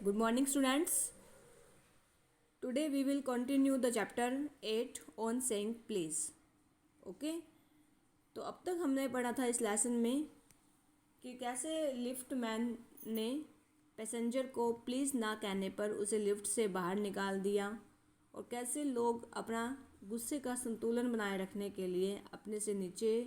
Good morning, students. Today we will continue the chapter 8 on saying please. Okay तो अब तक हमने पढ़ा था इस लेसन में कि कैसे लिफ्ट मैन ने पैसेंजर को प्लीज़ ना कहने पर उसे लिफ्ट से बाहर निकाल दिया और कैसे लोग अपना गुस्से का संतुलन बनाए रखने के लिए अपने से नीचे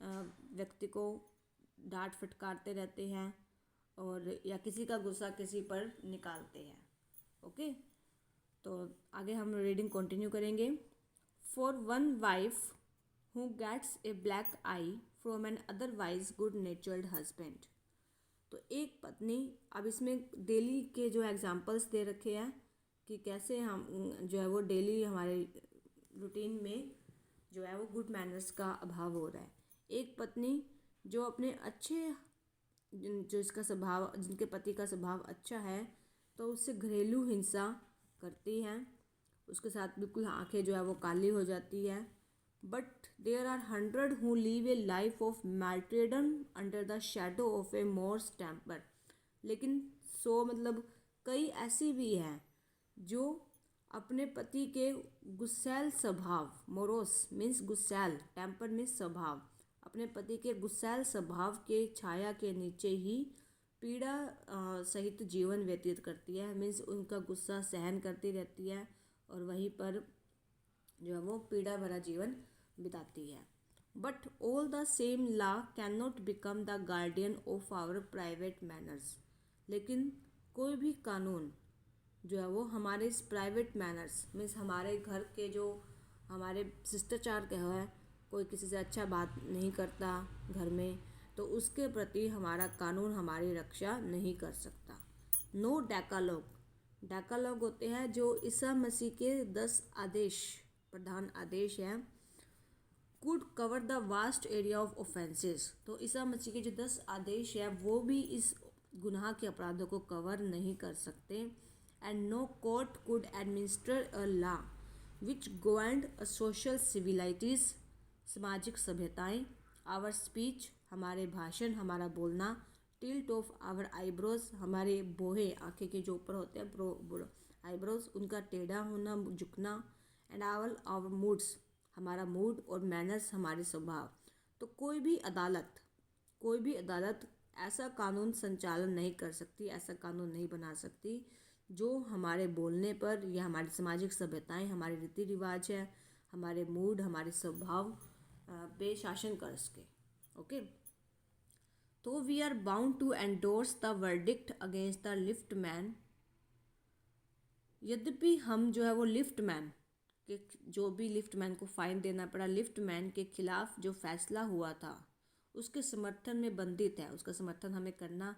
व्यक्ति को डांट फटकारते रहते हैं और या किसी का गुस्सा किसी पर निकालते हैं। ओके तो आगे हम रीडिंग कंटिन्यू करेंगे। For one wife who gets a black eye from an otherwise good natured husband. तो एक पत्नी, अब इसमें डेली के जो एग्जांपल्स दे रखे हैं कि कैसे हम जो है वो डेली हमारे रूटीन में जो है वो गुड मैनर्स का अभाव हो रहा है। एक पत्नी जो अपने अच्छे जो इसका स्वभाव, जिनके पति का स्वभाव अच्छा है, तो उससे घरेलू हिंसा करती हैं, उसके साथ बिल्कुल आंखें जो है वो काली हो जाती है। But there are 100 who live a life of martyrdom under the shadow of a morose temper. लेकिन मतलब कई ऐसी भी हैं जो अपने पति के गुस्सैल स्वभाव, मोरोस मीन्स गुस्सैल, टेम्पर मीन्स स्वभाव, अपने पति के गुस्सैल स्वभाव के छाया के नीचे ही पीड़ा सहित जीवन व्यतीत करती है। मीन्स उनका गुस्सा सहन करती रहती है और वहीं पर जो है वो पीड़ा भरा जीवन बिताती है। But all the same law can not become the guardian of our private manners. लेकिन कोई भी कानून जो है वो हमारे इस प्राइवेट मैनर्स मीन्स हमारे घर के जो हमारे शिष्टाचार का है, कोई किसी से अच्छा बात नहीं करता घर में, तो उसके प्रति हमारा कानून हमारी रक्षा नहीं कर सकता। नो डैकालॉग, डैकालॉग होते हैं जो ईसा मसीह के 10 आदेश, प्रधान आदेश हैं, could cover the vast area of offences. तो ईसा मसीह के जो 10 आदेश है वो भी इस गुनाह के अपराधों को कवर नहीं कर सकते। And no court could administer a law which governed a social civilities, सामाजिक सभ्यताएं, आवर स्पीच, हमारे भाषण, हमारा बोलना, टिल्ट ऑफ आवर आईब्रोज, हमारे बोहे आंखें के जो ऊपर होते हैं आईब्रोज, उनका टेढ़ा होना, झुकना, एंड आवर मूड्स, हमारा मूड, और मैनर्स, हमारे स्वभाव। तो कोई भी अदालत ऐसा कानून संचालन नहीं कर सकती, ऐसा कानून नहीं बना सकती जो हमारे बोलने पर या हमारी सामाजिक सभ्यताएं, हमारे रीति रिवाज है, हमारे मूड, हमारे स्वभाव पे शासन कर सके। ओके तो we are bound to endorse the verdict against the lift man. यद्यपि हम जो है वो लिफ्ट मैन के, जो भी लिफ्ट मैन को फाइन देना पड़ा, लिफ्ट मैन के खिलाफ जो फैसला हुआ था उसके समर्थन में बंधित है, उसका समर्थन हमें करना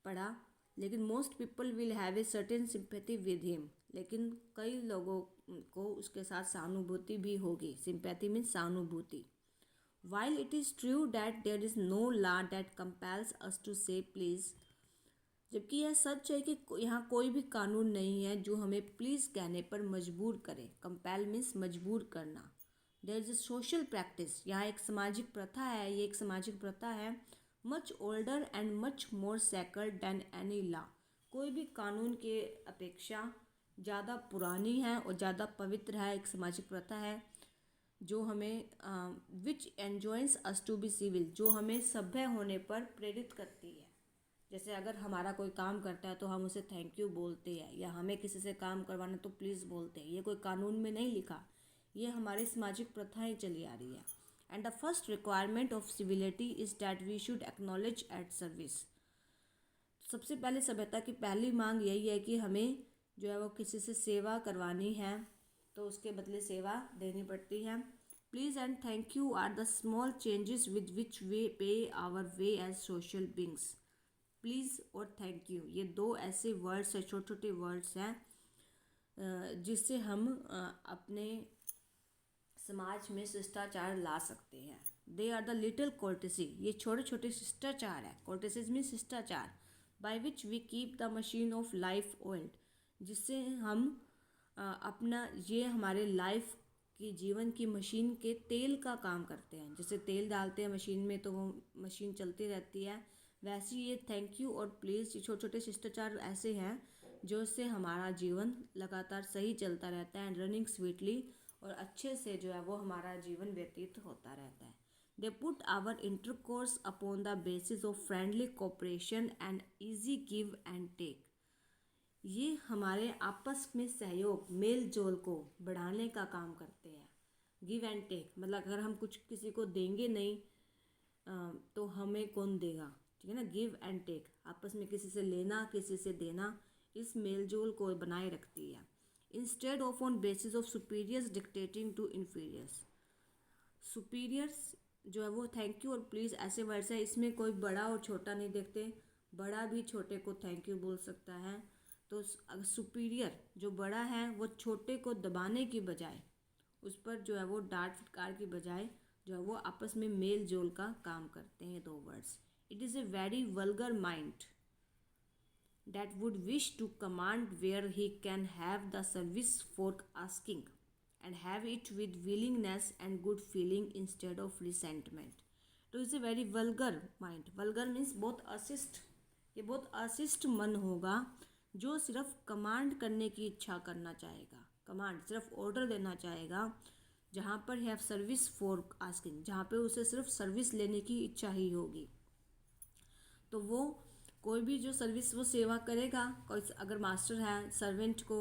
पड़ा। लेकिन most people will have a certain sympathy with him. लेकिन कई लोगों को उसके साथ सहानुभूति भी होगी। सिंपैथी मीन्स सहानुभूति। While it is true that there is no law that compels us to say please, जबकि यह सच है कि यहाँ कोई भी कानून नहीं है जो हमें प्लीज़ कहने पर मजबूर करे। कंपेल मीन्स मजबूर करना। There is a social practice, यहाँ एक सामाजिक प्रथा है, ये एक सामाजिक प्रथा है, much older and much more sacred than any law. कोई भी कानून के अपेक्षा ज़्यादा पुरानी है और ज़्यादा पवित्र है, एक सामाजिक प्रथा है जो हमें विच एन्जॉइंस अस टू बी सिविल, जो हमें सभ्य होने पर प्रेरित करती है। जैसे अगर हमारा कोई काम करता है तो हम उसे थैंक यू बोलते हैं, या हमें किसी से काम करवाना तो प्लीज़ बोलते हैं। ये कोई कानून में नहीं लिखा, ये हमारी सामाजिक प्रथाएं चली आ रही है। And the first requirement of civility is that we should acknowledge at service. सबसे पहले सभ्यता की पहली मांग यही है कि हमें जो है वो किसी से सेवा करवानी है तो उसके बदले सेवा देनी पड़ती है। Please and thank you are the small changes with which we pay our way as social beings. Please और थैंक यू, ये दो ऐसे वर्ड्स हैं, छोटे छोटे वर्ड्स हैं जिससे हम अपने समाज में शिष्टाचार ला सकते हैं। They are the little courtesy, ये छोटे छोटे शिष्टाचार है। कोर्टेसीज में शिष्टाचार, by which we keep the machine of life oiled, जिससे हम अपना ये हमारे लाइफ की जीवन की मशीन के तेल का काम करते हैं। जैसे तेल डालते हैं मशीन में तो वो मशीन चलती रहती है, वैसे ये थैंक यू और प्लीज़, ये छोटे छोटे शिष्टाचार ऐसे हैं जिससे हमारा जीवन लगातार सही चलता रहता है एंड रनिंग स्वीटली, और अच्छे से जो है वो हमारा जीवन व्यतीत होता रहता है। They put our intercourse upon the basis of friendly cooperation and easy give and take. ये हमारे आपस में सहयोग, मेल जोल को बढ़ाने का काम करते हैं। गिव एंड टेक मतलब अगर हम कुछ किसी को देंगे नहीं तो हमें कौन देगा, ठीक है ना। गिव एंड टेक, आपस में किसी से लेना किसी से देना, इस मेल जोल को बनाए रखती है। Instead of on basis of superiors dictating to inferiors. Superiors जो है वो थैंक यू और प्लीज़ ऐसे वर्ड्स है, इसमें कोई बड़ा और छोटा नहीं देखते, बड़ा भी छोटे को थैंक यू बोल सकता है। तो अगर सुपीरियर जो बड़ा है वो छोटे को दबाने की बजाय, उस पर जो है वो डांट फटकार की बजाय जो है वो आपस में मेल जोल का काम करते हैं। दो words, it is a very vulgar mind that would wish to command where he can have the service for asking and have it with willingness and good feeling instead of resentment. तो इसे very vulgar mind, vulgar means बहुत अशिष्ट, ये बहुत अशिष्ट मन होगा जो सिर्फ कमांड करने की इच्छा करना चाहेगा, कमांड सिर्फ ऑर्डर देना चाहेगा, जहाँ पर हैव सर्विस फॉर आस्किंग, जहाँ पे उसे सिर्फ सर्विस लेने की इच्छा ही होगी। तो वो कोई भी जो सर्विस वो सेवा करेगा, कोई अगर मास्टर है सर्वेंट को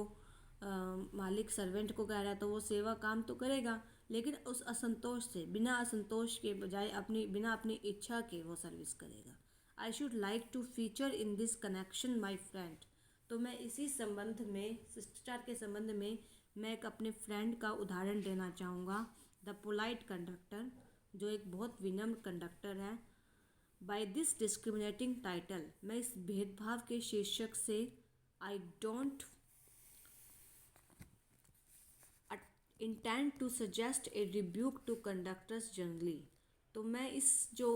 मालिक सर्वेंट को कह रहा है तो वो सेवा काम तो करेगा, लेकिन उस असंतोष से, बिना असंतोष के बजाय बिना अपनी इच्छा के वो सर्विस करेगा। I should like to feature in this connection my friend. तो मैं इसी संबंध में, शिष्टाचार के संबंध में मैं एक अपने फ्रेंड का उदाहरण देना चाहूँगा, द पोलाइट कंडक्टर, जो एक बहुत विनम्र कंडक्टर है। बाय दिस डिस्क्रिमिनेटिंग टाइटल, मैं इस भेदभाव के शीर्षक से I don't intend to suggest a rebuke to conductors generally. तो मैं इस जो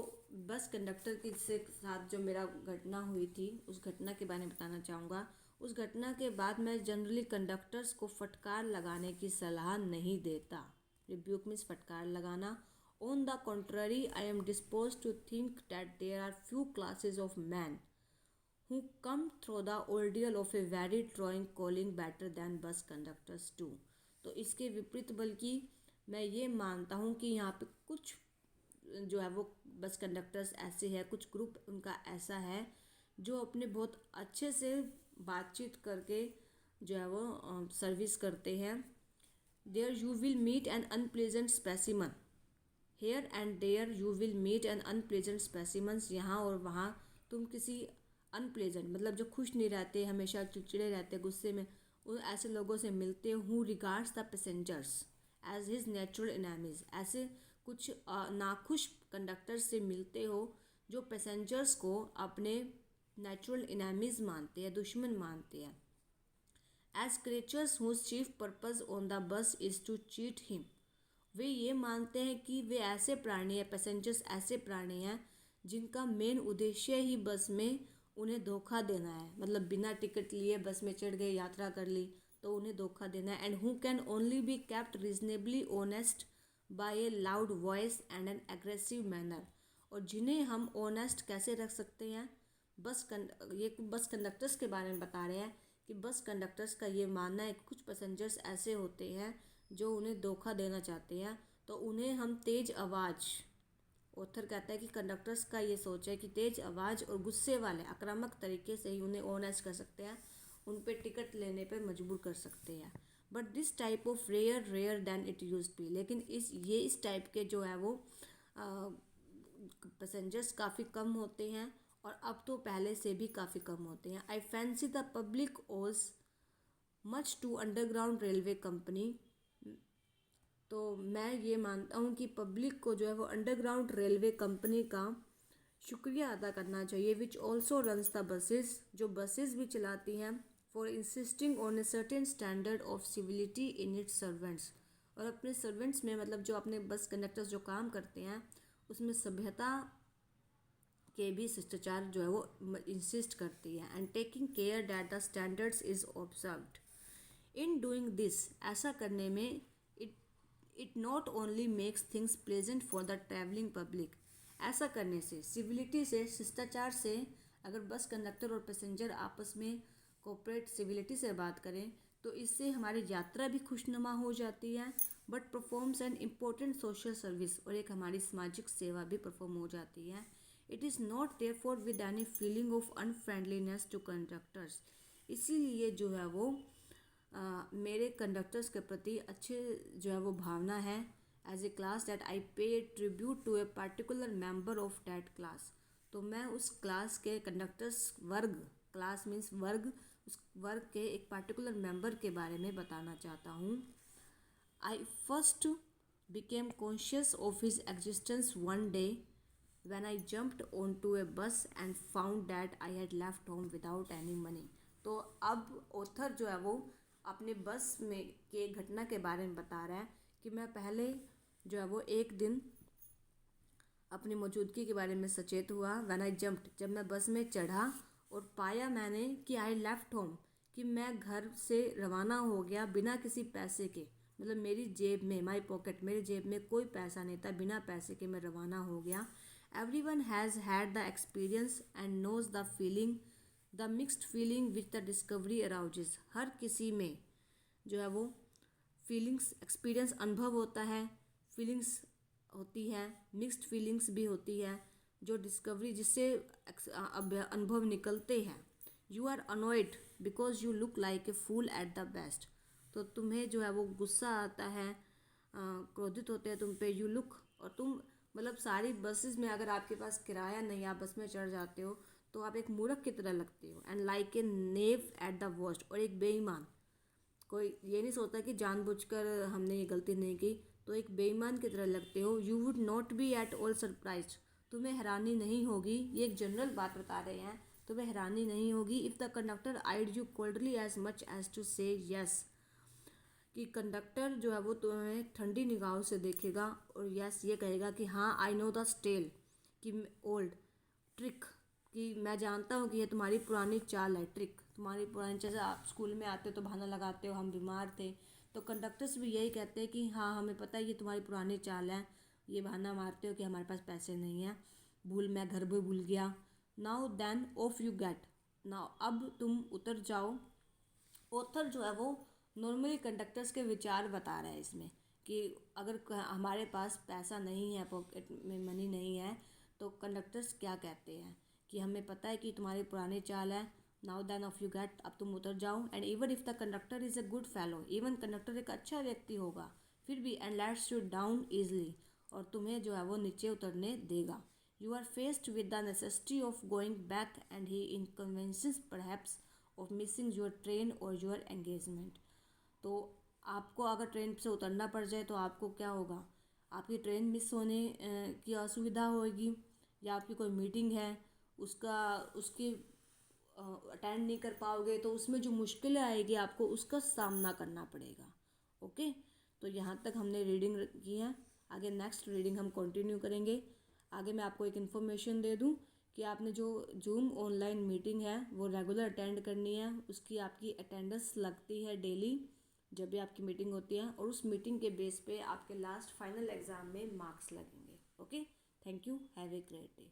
बस कंडक्टर के साथ जो मेरा घटना हुई थी उस घटना के बारे में बताना चाहूँगा। उस घटना के बाद मैं जनरली कंडक्टर्स को फटकार लगाने की सलाह नहीं देता। रिब्यूक मीन्स फटकार लगाना। On the contrary, I am disposed to think that there are few classes of men who come through the ordeal of a very trying calling better than bus conductors do. तो इसके विपरीत बल्कि मैं ये मानता हूँ कि यहाँ पे कुछ जो है वो बस कंडक्टर्स ऐसे हैं, कुछ ग्रुप उनका ऐसा है जो अपने बहुत अच्छे से बातचीत करके जो है वो सर्विस करते हैं। There you will meet an unpleasant specimen. Here and there you will meet an unpleasant specimens. यहाँ और वहाँ तुम किसी अनप्लेजेंट मतलब जो खुश नहीं रहते, हमेशा चिड़चिड़े रहते, गुस्से में, उन ऐसे लोगों से मिलते हूँ। Regards the passengers as his natural enemies, ऐसे कुछ नाखुश कंडक्टर से मिलते हो जो पैसेंजर्स को अपने नेचुरल एनिमीज मानते हैं, दुश्मन मानते हैं। As creatures whose chief purpose on the bus is to cheat him, वे ये मानते हैं कि वे ऐसे प्राणी हैं, पैसेंजर्स ऐसे प्राणी हैं जिनका मेन उद्देश्य ही बस में उन्हें धोखा देना है, मतलब बिना टिकट लिए बस में चढ़ गए, यात्रा कर ली तो उन्हें धोखा देना है। And who can only be kept reasonably honest by a loud voice and an aggressive manner, और जिन्हें हम ऑनेस्ट कैसे रख सकते हैं, ये बस कंडक्टर्स के बारे में बता रहे हैं कि बस कंडक्टर्स का ये मानना है कि कुछ पैसेंजर्स ऐसे होते हैं जो उन्हें धोखा देना चाहते हैं, तो उन्हें हम तेज़ आवाज़, ऑथर कहता है कि कंडक्टर्स का ये सोच है कि तेज़ आवाज़ और गुस्से वाले आक्रामक तरीके से ही उन्हें ऑनेस्ट कर सकते हैं, उन पे टिकट लेने पे मजबूर कर सकते हैं। But this type of rare than it use be, लेकिन इस टाइप के जो है वो पैसेंजर्स काफ़ी कम होते हैं, और अब तो पहले से भी काफ़ी कम होते हैं। I fancy the public owes much to underground railway company. तो मैं ये मानता हूँ कि पब्लिक को जो है वो अंडरग्राउंड रेलवे कंपनी का शुक्रिया अदा करना चाहिए, which also runs the buses, जो बसेस भी चलाती हैं, for insisting on a certain standard of civility in its servants, और अपने सर्वेंट्स में मतलब जो अपने बस कंडक्टर्स जो काम करते हैं उसमें सभ्यता के भी शिष्टाचार जो है वो इंसिस्ट करती है। And taking care that the standards is observed. In doing this, ऐसा करने में it not only makes things pleasant for the travelling public, ऐसा करने से, सिविलिटी से, शिष्टाचार से, अगर बस कंडक्टर और पैसेंजर आपस में कोऑपरेट सिविलिटी से बात करें तो इससे हमारी यात्रा भी खुशनुमा हो जाती है, but performs an important social service, और एक हमारी सामाजिक सेवा भी परफॉर्म हो जाती है। It is not therefore with any feeling of unfriendliness to conductors. इसीलिए जो है वो मेरे कंडक्टर्स के प्रति अच्छे जो है वो भावना है। As a class that I pay tribute to a particular member of that class. तो मैं उस क्लास के कंडक्टर्स वर्ग, क्लास मीन्स वर्ग, उस वर्ग के एक पर्टिकुलर मेंबर के बारे में बताना चाहता हूँ। आई first became conscious of his existence one day when I jumped onto a bus and found that I had left home without any money। तो अब ऑथर जो है वो अपने बस में के घटना के बारे में बता रहा है कि मैं पहले जो है वो एक दिन अपनी मौजूदगी के बारे में सचेत हुआ। व्हेन आई जंप्ड, जब मैं बस में चढ़ा और पाया मैंने कि आई लेफ्ट होम, कि मैं घर से रवाना हो गया बिना किसी पैसे के, मतलब मेरी जेब में, माई पॉकेट, मेरी जेब में कोई पैसा नहीं था, बिना पैसे के मैं रवाना हो गया। Every one has had the experience and knows the feeling, the mixed feeling which the discovery arouses. हर किसी में जो है वो फीलिंग्स, एक्सपीरियंस, अनुभव होता है, फीलिंग्स होती है, मिक्स्ड फीलिंग्स भी होती है, जो डिस्कवरी जिससे अनुभव निकलते हैं। You are annoyed because you look like a fool at the best. तो तुम्हें जो है वो गुस्सा आता है, क्रोधित होते हैं तुम पे, यू लुक, और तुम मतलब सारी बसेस में अगर आपके पास किराया नहीं, आप बस में चढ़ जाते हो तो आप एक मूर्ख की तरह लगते हो। And like a naive at the worst, और एक बेईमान, कोई ये नहीं सोचता कि जानबूझकर हमने ये गलती नहीं की, तो एक बेईमान की तरह लगते हो। You would not be at all surprise, तुम्हें हैरानी नहीं होगी, ये एक जनरल बात बता रहे हैं, तुम्हें हैरानी नहीं होगी। If the conductor eyed you coldly as much as to say yes, कि कंडक्टर जो है वो तुम्हें ठंडी निगाहों से देखेगा और यस ये कहेगा कि हाँ आई नो द स्टेल, कि ओल्ड ट्रिक, कि मैं जानता हूँ कि ये तुम्हारी पुरानी चाल है, ट्रिक तुम्हारी पुरानी, जैसे आप स्कूल में आते हो तो बहाना लगाते हो हम बीमार थे, तो कंडक्टर्स भी यही कहते हैं कि हाँ हमें पता है ये तुम्हारी पुरानी चाल है, ये बहाना मारते हो कि हमारे पास पैसे नहीं है, मैं घर भी भूल गया। Now then off you get, now अब तुम उतर जाओ। ऑथर जो है वो नॉर्मली कंडक्टर्स के विचार बता रहा है इसमें, कि अगर हमारे पास पैसा नहीं है, पॉकेट में मनी नहीं है, तो कंडक्टर्स क्या कहते हैं कि हमें पता है कि तुम्हारी पुरानी चाल है। Now then off you get, अब तुम उतर जाओ। And even if the conductor is a good fellow, even conductor एक अच्छा व्यक्ति होगा फिर भी, and lets you down easily, और तुम्हें जो है वो नीचे उतरने देगा। You are faced with the necessity of going back and he inconveniences perhaps of missing your train और योर एंगेजमेंट। तो आपको अगर ट्रेन से उतरना पड़ जाए तो आपको क्या होगा, आपकी ट्रेन मिस होने की असुविधा होगी, या आपकी कोई मीटिंग है उसकी अटेंड नहीं कर पाओगे, तो उसमें जो मुश्किलें आएगी आपको उसका सामना करना पड़ेगा। ओके, तो यहाँ तक हमने रीडिंग की है, आगे नेक्स्ट रीडिंग हम कंटिन्यू करेंगे। आगे मैं आपको एक इन्फॉर्मेशन दे दूँ कि आपने जो जूम ऑनलाइन मीटिंग है वो रेगुलर अटेंड करनी है, उसकी आपकी अटेंडेंस लगती है डेली जब भी आपकी मीटिंग होती है, और उस मीटिंग के बेस पे आपके लास्ट फाइनल एग्ज़ाम में मार्क्स लगेंगे। Okay, thank you, have a great day.